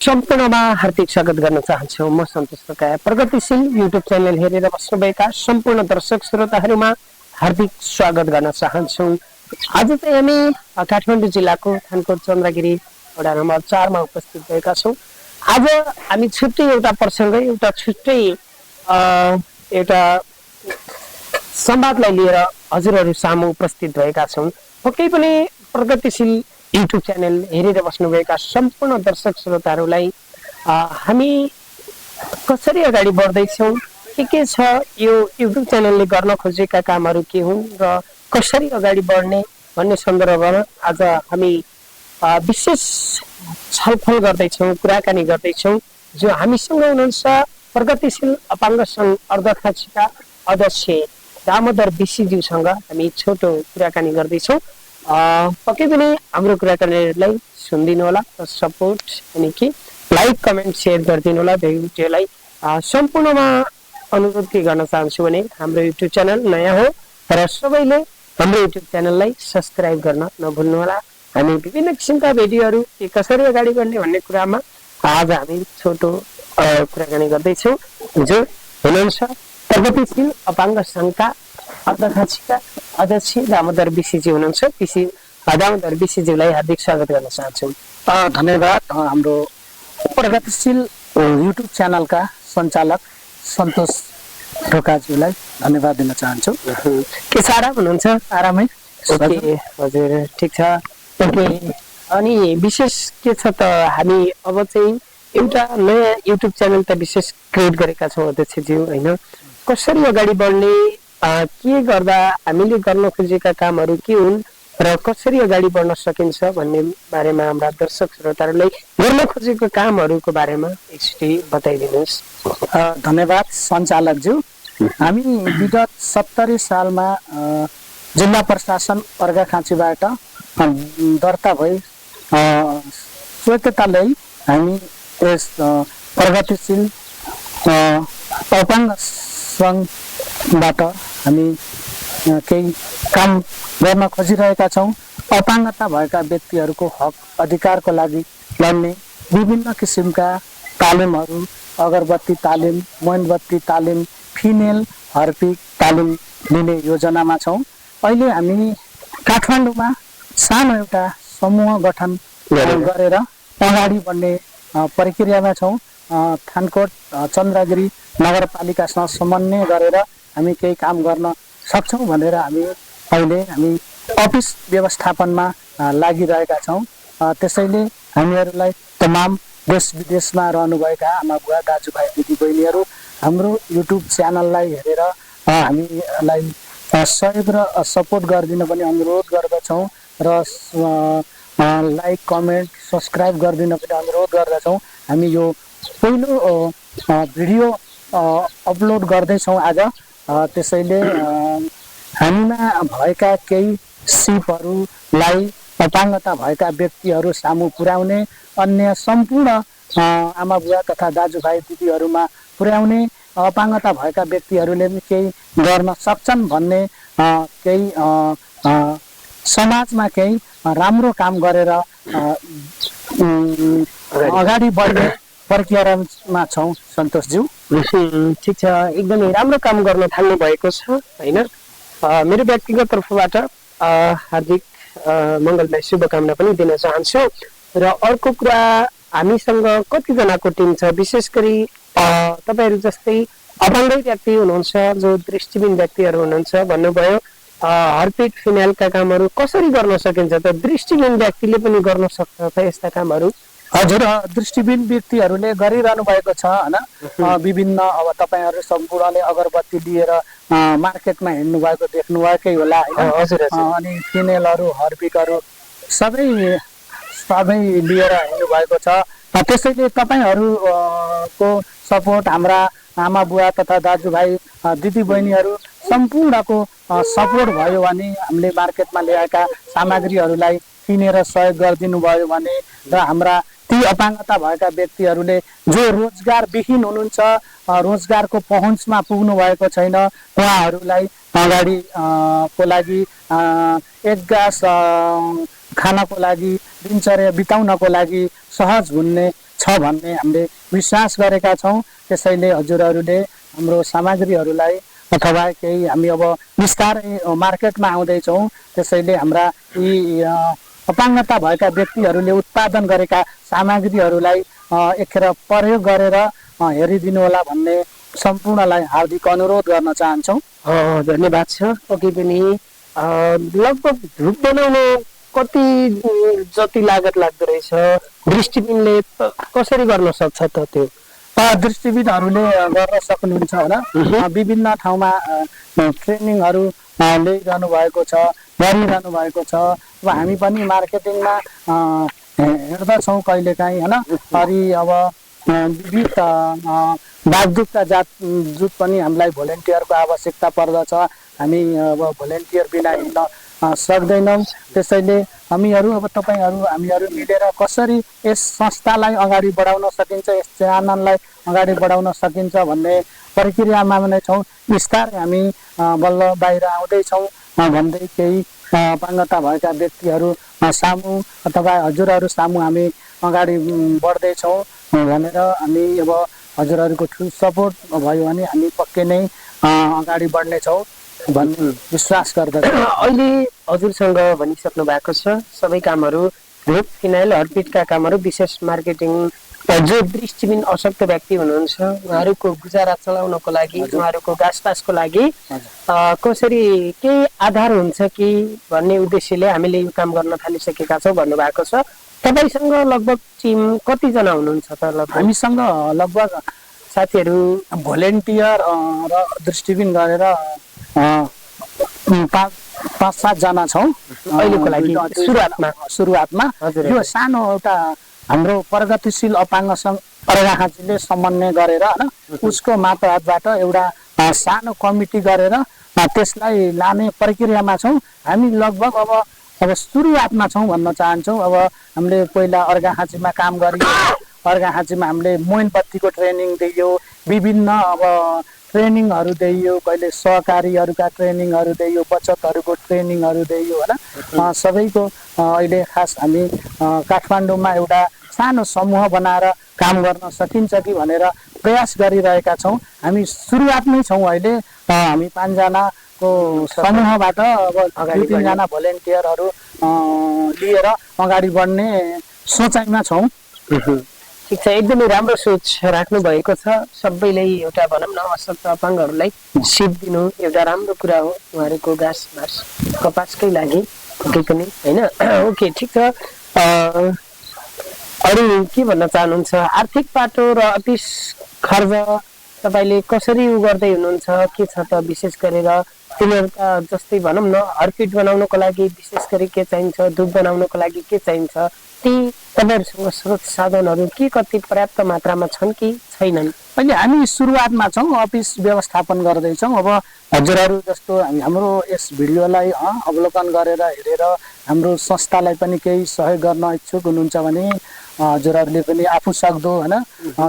सम्पूर्णमा हार्दिक स्वागत गर्न चाहन्छु। म सन्तोष काया। प्रगतिशील युट्युब च्यानल हेरेर बस्नुभएका सम्पूर्ण दर्शक श्रोताहरूमा हार्दिक स्वागत गर्न चाहन्छु। आज चाहिँ हामी काठमाडौँ जिल्लाको थानकोट चन्द्रगिरी वडा नम्बर 4 मा उपस्थित भएका छौँ। आज हामी छुट्टै एउटा प्रसङ्ग, एउटा छुट्टै एउटा संवादलाई लिएर हजुरहरू सामु उपस्थित भएका छौँ। पक्कै पनि प्रगतिशील युट्युब च्यानल हेरेर बस्नुभएका सम्पूर्ण दर्शक श्रोताहरूलाई हामी कसरी अगाडि बढ्दैछौँ, के छ यो युट्युब च्यानलले गर्न खोजेका कामहरू के हुन् र कसरी अगाडि बढ्ने भन्ने सन्दर्भमा आज हामी विशेष छलफल गर्दैछौँ, कुराकानी गर्दैछौँ। जो हामीसँग हुनुहुन्छ प्रगतिशील अपाङ्ग सङ्घ अर्धखाँचीका अध्यक्ष दामोदर विशीज्यूसँग हामी छोटो कुराकानी गर्दैछौँ। पक्कै पनि हाम्रो कुराकानीलाई सुनिदिनु होला र सपोर्ट अनि कि लाइक कमेन्ट सेयर गरिदिनु होला भिडियोलाई। सम्पूर्णमा अनुरोध के गर्न चाहन्छु भने हाम्रो युट्युब च्यानल नयाँ हो र सबैले हाम्रो युट्युब च्यानललाई सब्सक्राइब गर्न नभुल्नु होला। हामी विभिन्न किसिमका भिडियोहरू के कसरी अगाडि बढ्ने भन्ने कुरामा आज हामी छोटो कुराकानी गर्दैछौँ। जो हुनुहुन्छ प्रगतिशील अपाङ्ग सङ्घका अर्धखाँचीका अध्यक्ष दामोदर विशीज्यू हुनुहुन्छ। दामोदर विशीज्यूलाई हार्दिक स्वागत गर्न चाहन्छु। धन्यवाद। हाम्रो प्रगतिशील युट्युब च्यानलका सञ्चालक सन्तोष ढोकाज्यूलाई धन्यवाद दिन चाहन्छु। के छ, आराम हुनुहुन्छ? आरामै। ओके, हजुर ठिक छ। ओके, अनि विशेष के छ त हामी अब चाहिँ एउटा नयाँ युट्युब च्यानल त विशेष क्रिएट गरेका छौँ अध्यक्षज्यू, होइन? कसरी अगाडि बढ्ने, के गर्दा हामीले गर्न खोजेका कामहरू के हुन् र कसरी अगाडि बढ्न सकिन्छ भन्ने बारेमा हाम्रा दर्शक श्रोताहरूलाई गर्न खोजेको कामहरूको बारेमा एकचोटि बताइदिनुहोस्। धन्यवाद सञ्चालकज्यू। हामी विगत 70 सालमा जिल्ला प्रशासन अर्घाखाँचीबाट दर्ता भई स्वीकृता ल्याई हामी यस प्रगतिशील अपाङ्ग सङ्घबाट हामी केही काम गर्न खोजिरहेका छौँ। अपाङ्गता भएका व्यक्तिहरूको हक अधिकारको लागि लड्ने विभिन्न किसिमका तालिमहरू, अगरबत्ती तालिम, मोमबत्ती तालिम, फिमेल हर्पिक तालिम लिने योजनामा छौँ। अहिले हामी काठमाडौँमा सानो एउटा समूह गठन गरेर अगाडि बढ्ने प्रक्रियामा छौँ। थानकोट चन्द्रगिरी नगरपालिकासँग समन्वय गरेर हामी केही काम गर्न सक्छौँ भनेर हामी अफिस व्यवस्थापनमा लागिरहेका छौँ। त्यसैले हामीहरूलाई तमाम देश विदेशमा रहनुभएका आमा बुवा दाजुभाइ दिदीबहिनीहरू हाम्रो युट्युब च्यानललाई हेरेर हामीलाई सहयोग र सपोर्ट गरिदिन पनि अनुरोध गर्दछौँ र लाइक कमेन्ट सब्सक्राइब गरिदिन पनि अनुरोध गर्दछौँ। हामी यो पहिलो भिडियो अपलोड गर्दैछौँ आज। त्यसैले हामीमा भएका केही सिपहरूलाई अपाङ्गता भएका व्यक्तिहरू सामु पुर्याउने, अन्य सम्पूर्ण आमा बुवा तथा दाजुभाइ दिदीहरूमा पुर्याउने, अपाङ्गता भएका व्यक्तिहरूले पनि केही गर्न सक्छन् भन्ने केही समाजमा केही राम्रो काम गरेर अगाडि बढ्ने प्रक्रियामा छौँ सन्तोषज्यू। ठिक छ, एकदमै राम्रो काम गर्न थाल्नु भएको छ, होइन? मेरो व्यक्तिगत तर्फबाट हार्दिक मङ्गलमय शुभकामना पनि दिन चाहन्छु। र अर्को कुरा, हामीसँग कतिजनाको टिम छ, विशेष गरी तपाईँहरू जस्तै अपाङ्गै व्यक्ति हुनुहुन्छ, जो दृष्टिबिन व्यक्तिहरू हुनुहुन्छ भन्नुभयो। हर्पिक फिमेलका कामहरू कसरी गर्न सकिन्छ त? दृष्टिबिन व्यक्तिले पनि गर्न सक्छ त यस्ता कामहरू? हजुर, दृष्टिबिन व्यक्तिहरूले गरिरहनु भएको छ, होइन? विभिन्न अब तपाईँहरू सम्पूर्णले अगरबत्ती लिएर मार्केटमा हिँड्नु भएको देख्नुभएकै होला, होइन? हजुर। अनि फिमेलहरू हर्पिकहरू सबै लिएर हिँड्नु भएको छ। त्यसैले तपाईँहरूको सपोर्ट, हाम्रा आमा बुवा तथा दाजुभाइ दिदीबहिनीहरू सम्पूर्णको सपोर्ट भयो भने हामीले मार्केटमा ल्याएका सामग्रीहरूलाई किनेर सहयोग गरिदिनु भयो भने र हाम्रा ती अपाङ्गता भएका व्यक्तिहरूले जो रोजगारविहीन हुनुहुन्छ, रोजगारको पहुँचमा पुग्नु भएको छैन, उहाँहरूलाई अगाडि को लागि एक गाँस खानको लागि, दिनचर्या बिताउनको लागि सहज हुने छ भन्ने हामीले विश्वास गरेका छौँ। त्यसैले हजुरहरूले हाम्रो सामग्रीहरूलाई अथवा केही हामी अब बिस्तारै मार्केटमा आउँदैछौँ, त्यसैले हाम्रा यी अपाङ्गता भएका व्यक्तिहरूले उत्पादन गरेका सामग्रीहरूलाई एकखेर प्रयोग गरेर हेरिदिनु होला भन्ने सम्पूर्णलाई हार्दिक अनुरोध गर्न चाहन्छौँ। धन्यवाद छ। पक्कै पनि लगभग धुप बनाउनु कति जति लागत लाग्दो रहेछ, दृष्टिबिनले कसरी गर्न सक्छ त त्यो? दृष्टिविदहरूले गर्न सक्नुहुन्छ होला। विभिन्न ठाउँमा ट्रेनिङहरू लिइरहनु भएको छ, गरिरहनु भएको छ। अब हामी पनि मार्केटिङमा हेर्दछौँ कहिलेकाहीँ होइन। अनि अब विविध बागडुग्का जुट पनि हामीलाई भोलिन्टियरको आवश्यकता पर्दछ। हामी अब भोलिन्टियर बिना हिँड्न सक्दैनौँ। त्यसैले हामीहरू अब हामीहरू मिलेर कसरी यस संस्थालाई अगाडि बढाउन सकिन्छ, यस च्यानललाई अगाडि बढाउन सकिन्छ भन्ने प्रक्रियामा नै छौँ। बिस्तारै हामी बल्ल बाहिर आउँदैछौँ भन्दै केही अपाङ्गता भएका व्यक्तिहरू सामु अथवा हजुरहरू सामु हामी अगाडि बढ्दैछौँ भनेर हामी अब हजुरहरूको ठुलो सपोर्ट भयो भने हामी पक्कै नै अगाडि बढ्नेछौँ भन्ने विश्वास गर्दछु। अहिले हजुरसँग भनिसक्नु भएको छ सबै कामहरू, धुप, फिनाइल, हर्पिटका कामहरू, विशेष मार्केटिङ। जो दृष्टिबिन अशक्त व्यक्ति हुनुहुन्छ उहाँहरूको गुजारा चलाउनको लागि, उहाँहरूको घाँसपासको लागि कसरी केही आधार हुन्छ कि भन्ने उद्देश्यले हामीले यो काम गर्न थालिसकेका छौँ भन्नुभएको छ। तपाईँसँग लगभग टिम कतिजना हुनुहुन्छ त? हामीसँग लगभग साथीहरू भोलिन्टियर र दृष्टिबिन गरेर 5-7 जना छौँ अहिलेको लागि। सुरुवातमा यो सानो एउटा हाम्रो प्रगतिशील अपाङ्ग सङ्घ अर्घाखाँचीले समन्वय गरेर होइन, उसको मातहतबाट एउटा सानो कमिटी गरेर त्यसलाई लाने प्रक्रियामा छौँ। हामी लगभग अब सुरुवातमा छौँ भन्न चाहन्छौँ। अब हामीले पहिला अर्घाखाँचीमा काम गरियो, अर्घाखाँचीमा हामीले मोमबत्तीको ट्रेनिङ दियो, विभिन्न अब ट्रेनिङहरू दियो, कहिले सहकारीहरूका ट्रेनिङहरू दियो, बचतहरूको ट्रेनिङहरू दियो होइन। सबैको अहिले खास हामी काठमाडौँमा एउटा सानो समूह बनाएर काम गर्न सकिन्छ कि भनेर प्रयास गरिरहेका छौँ। हामी सुरुवातमै छौँ अहिले। हामी 5 जनाको समूहबाट अब 2-3 जना भोलिन्टियरहरू लिएर अगाडि बढ्ने सोचाइमा छौँ। ठिक छ, एकदमै राम्रो सोच राख्नु भएको छ। सबैलाई एउटा भनौँ न अशक्त अपाङ्गहरूलाई सिप दिनु एउटा राम्रो कुरा हो, उहाँहरूको घाँस कपासकै लागि केही पनि होइन। ओके, ठिक छ। अरू के भन्न चाहनुहुन्छ? आर्थिक पाटो र अफिस खर्च तपाईँले कसरी गर्दै हुनुहुन्छ? के छ त विशेष गरेर तिनीहरूका जस्तै भनौँ न हर्पिट बनाउनको लागि विशेष गरी के चाहिन्छ, धुप बनाउनको लागि के चाहिन्छ, ती तपाईँहरूसँग स्रोत साधनहरू के कति पर्याप्त मात्रामा छन् कि छैनन्? अहिले हामी सुरुवातमा छौँ, अफिस व्यवस्थापन गर्दैछौँ। अब हजुरहरू जस्तो हाम्रो यस भिडियोलाई अवलोकन गरेर हेरेर हाम्रो संस्थालाई पनि केही सहयोग गर्न इच्छुक हुनुहुन्छ भने हजुरहरूले पनि आफू सक्दो होइन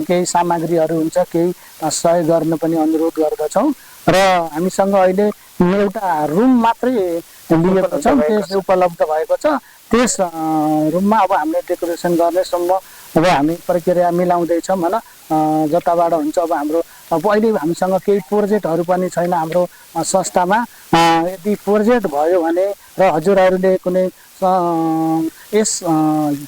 केही सामग्रीहरू हुन्छ, केही सहयोग गर्न पनि अनुरोध गर्दछौँ। र हामीसँग अहिले एउटा रुम मात्रै लिएको छौँ, त्यस उपलब्ध भएको छ। त्यस रुममा अब हामीले डेकोरेसन गर्नेसम्म अब हामी प्रक्रिया मिलाउँदैछौँ होइन, जताबाट हुन्छ। अब हाम्रो अहिले हामीसँग केही प्रोजेक्टहरू पनि छैन हाम्रो संस्थामा। यदि प्रोजेक्ट भयो भने र हजुरहरूले कुनै यस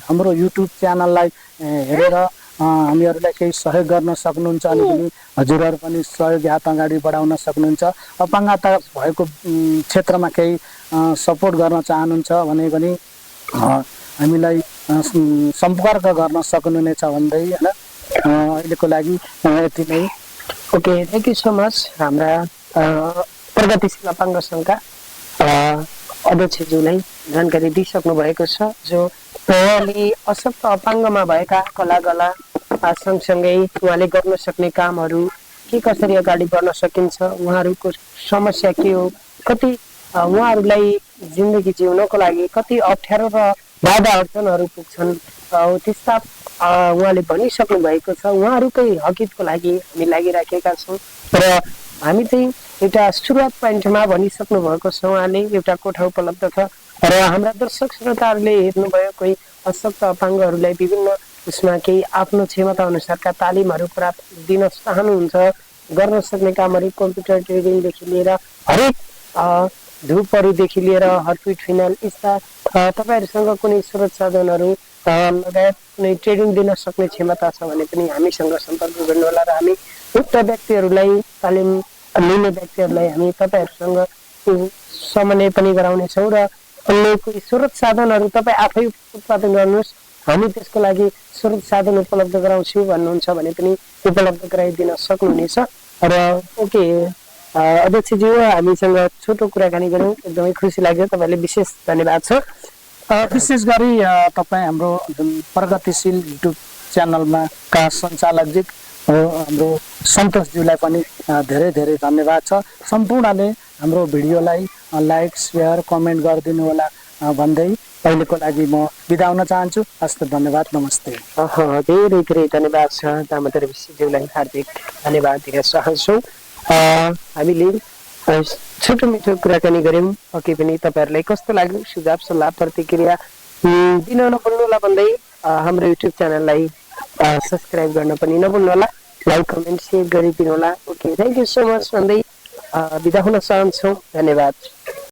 हाम्रो युट्युब च्यानललाई हेरेर हामीहरूलाई केही सहयोग गर्न सक्नुहुन्छ अनि पनि हजुरहरू पनि सहयोग हात अगाडि बढाउन सक्नुहुन्छ। अपाङ्गता भएको क्षेत्रमा केही सपोर्ट गर्न चाहनुहुन्छ भने पनि हामीलाई सम्पर्क गर्न सक्नुहुनेछ भन्दै होइन अहिलेको लागि यति नै। Okay, thank you so much. हाम्रा प्रगतिशील अपाङ्ग सङ्घका अध्यक्षज्यूलाई जानकारी दिइसक्नु भएको छ। जो उहाँले अशक्त अपाङ्गमा भएका कलागला सँगसँगै उहाँले गर्न सक्ने कामहरू के कसरी अगाडि बढ्न सकिन्छ, उहाँहरूको समस्या के हो, कति उहाँहरूलाई जिन्दगी जिउनको लागि कति अप्ठ्यारो र बाधा अडचनहरू पुग्छन्, त्यस्ता उहाँले भनिसक्नु भएको छ। उहाँहरूकै हकितको लागि हामी लागिराखेका छौँ र हामी चाहिँ एउटा सुरुवात पोइन्टमा भनिसक्नु भएको छ। उहाँले एउटा कोठा उपलब्ध छ र हाम्रा दर्शक श्रोताहरूले हेर्नुभयो, कोही अशक्त अपाङ्गहरूलाई विभिन्न उसमा केही आफ्नो क्षमता अनुसारका तालिमहरू प्राप्त दिन चाहनुहुन्छ, गर्न सक्ने कामहरू कम्प्युटर ट्रेडिङदेखि लिएर हरेक धुपहरूदेखि लिएर हर्टबिट फिनाइल यस्ता तपाईँहरूसँग कुनै स्रोत साधनहरू लगायत कुनै ट्रेडिङ दिन सक्ने क्षमता छ भने पनि हामीसँग सम्पर्क गर्नुहोला र हामी उक्त व्यक्तिहरूलाई तालिम लिने व्यक्तिहरूलाई हामी तपाईँहरूसँग समन्वय पनि गराउनेछौँ र अन्य कोही स्रोत साधनहरू तपाईँ आफै उत्पादन गर्नुहोस्, हामी त्यसको लागि स्रोत साधन उपलब्ध गराउँछु भन्नुहुन्छ भने पनि उपलब्ध गराइदिन सक्नुहुनेछ। र ओके अध्यक्षज्यू, हामीसँग छोटो कुराकानी गऱ्यौँ, एकदमै खुसी लाग्यो, तपाईँले विशेष धन्यवाद छ। विशेष गरी तपाईँ हाम्रो जुन प्रगतिशील युट्युब च्यानलमा का सञ्चालकजी हाम्रो सन्तोषज्यूलाई पनि धेरै धेरै धन्यवाद छ। सम्पूर्णले हाम्रो भिडियोलाई लाइक सेयर कमेन्ट गरिदिनु होला भन्दै अहिलेको लागि म बिदा हुन चाहन्छु। हस्त धन्यवाद, नमस्ते। धेरै धेरै धन्यवाद छ दामोदर विश्वज्यूलाई, हार्दिक धन्यवाद दिन चाहन्छौँ। हामीले छोटो मिठो कुराकानी गऱ्यौँ, पक्कै पनि तपाईँहरूलाई कस्तो लाग्यो, सुझाव सल्लाह प्रतिक्रिया दिन नभुल्नुहोला भन्दै हाम्रो युट्युब च्यानललाई सब्सक्राइब गर्न पनि नभुल्नुहोला, लाइक कमेन्ट सेयर गरिदिनु होला। Okay, thank you so much भन्दै बिदा हुन चाहन्छौँ। धन्यवाद।